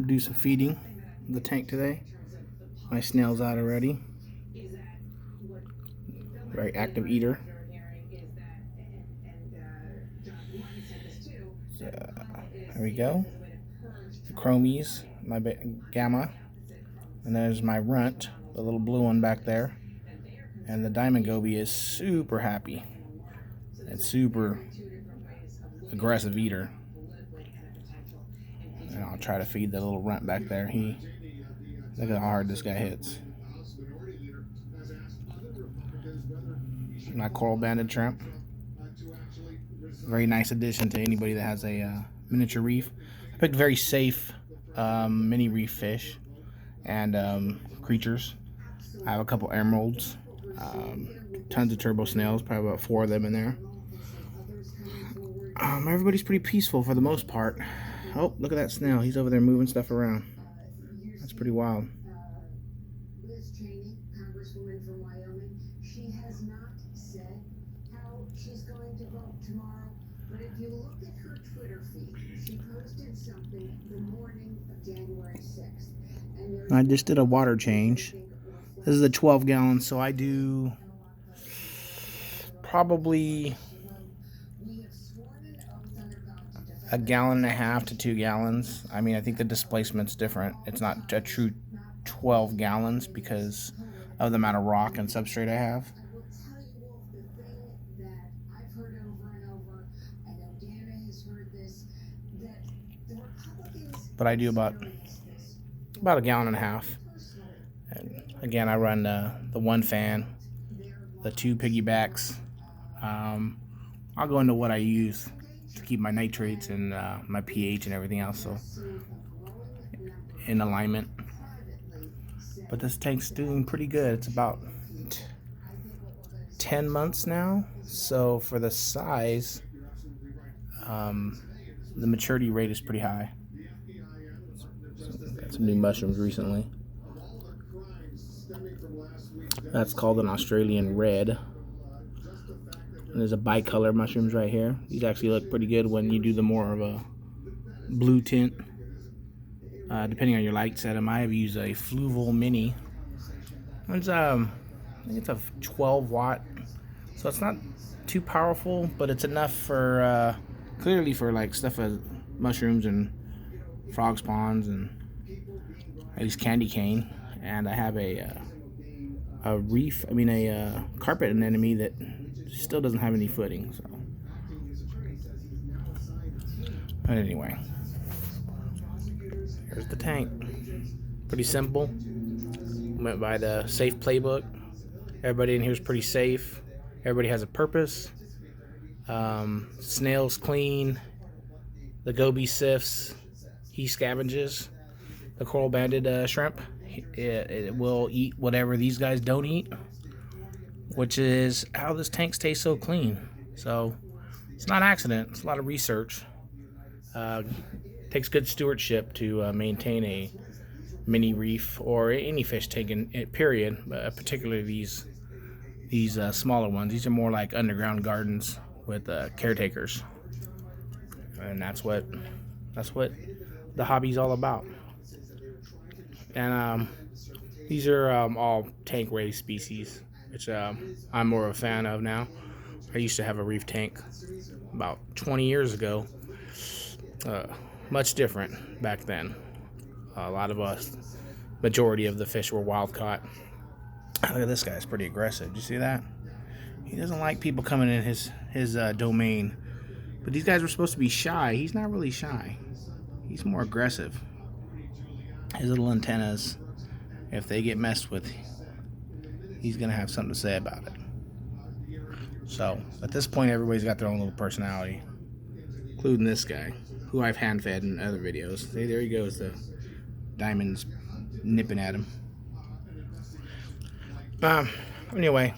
Do some feeding of the tank today. My snail's out already. Very active eater. So, there we go. The chromies, my gamma, and there's my runt, the little blue one back there. And the diamond goby is super happy and super aggressive eater. And I'll try to feed the little runt back there. Look at how hard this guy hits. My coral banded shrimp. Very nice addition to anybody that has a miniature reef. I picked very safe mini reef fish and creatures. I have a couple emeralds, tons of turbo snails, probably about 4 of them in there. Everybody's pretty peaceful for the most part. Oh, look at that snail. He's over there moving stuff around. That's pretty wild. She has not said how she's going to vote tomorrow, but if you look at her Twitter feed, she posted something the morning of January 6th. I just did a water change. This is a 12 gallons, so I do probably a gallon and a half to 2 gallons. I mean, I think the displacement's different. It's not a true 12 gallons because of the amount of rock and substrate I have. But I do about a gallon and a half. And again, I run the 1 fan, the 2 piggybacks. I'll go into what I use to keep my nitrates and my pH and everything else so in alignment. But this tank's doing pretty good. It's about 10 months now, so for the size, the maturity rate is pretty high. Got some new mushrooms recently. That's called an Australian red. And there's a bicolor mushrooms right here. These actually look pretty good when you do the more of a blue tint. Depending on your light setting, I have used a Fluval Mini. It's I think it's a 12 watt, so it's not too powerful, but it's enough for clearly for like stuff as mushrooms and frog spawns and I use candy cane. And I have a carpet anemone that still doesn't have any footing. So, but anyway, here's the tank. Pretty simple. Went by the safe playbook. Everybody in here is pretty safe. Everybody has a purpose. Snails clean. The goby sifts. He scavenges. The coral banded shrimp. It will eat whatever these guys don't eat, which is how this tank stays so clean. So it's not an accident. It's a lot of research. Takes good stewardship to maintain a mini reef or any fish tank in period, particularly these smaller ones. These are more like underground gardens with caretakers, and that's what the hobby's all about. And these are all tank raised species, which I'm more of a fan of now. I used to have a reef tank about 20 years ago. Much different back then. A lot of majority of the fish were wild caught. Look at this guy, it's pretty aggressive. Did you see that? He doesn't like people coming in his domain. But these guys were supposed to be shy. He's not really shy. He's more aggressive. His little antennas, if they get messed with, he's going to have something to say about it. So, at this point, everybody's got their own little personality, including this guy, who I've hand-fed in other videos. See, there he goes, the diamond's nipping at him. Anyway,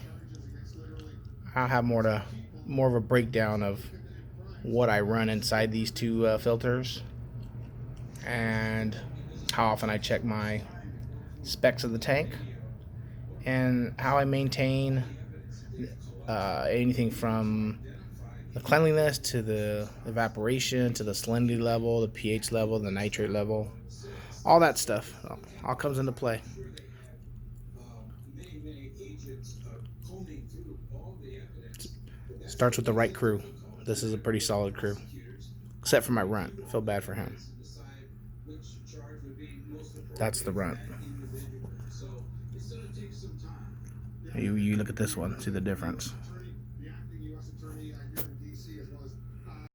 I'll have more of a breakdown of what I run inside these 2 filters and how often I check my specs of the tank and how I maintain anything from the cleanliness to the evaporation to the salinity level, the pH level, the nitrate level, all that stuff all comes into play. Starts with the right crew. This is a pretty solid crew, except for my runt. Feel bad for him. That's the runt. You look at this one, see the difference.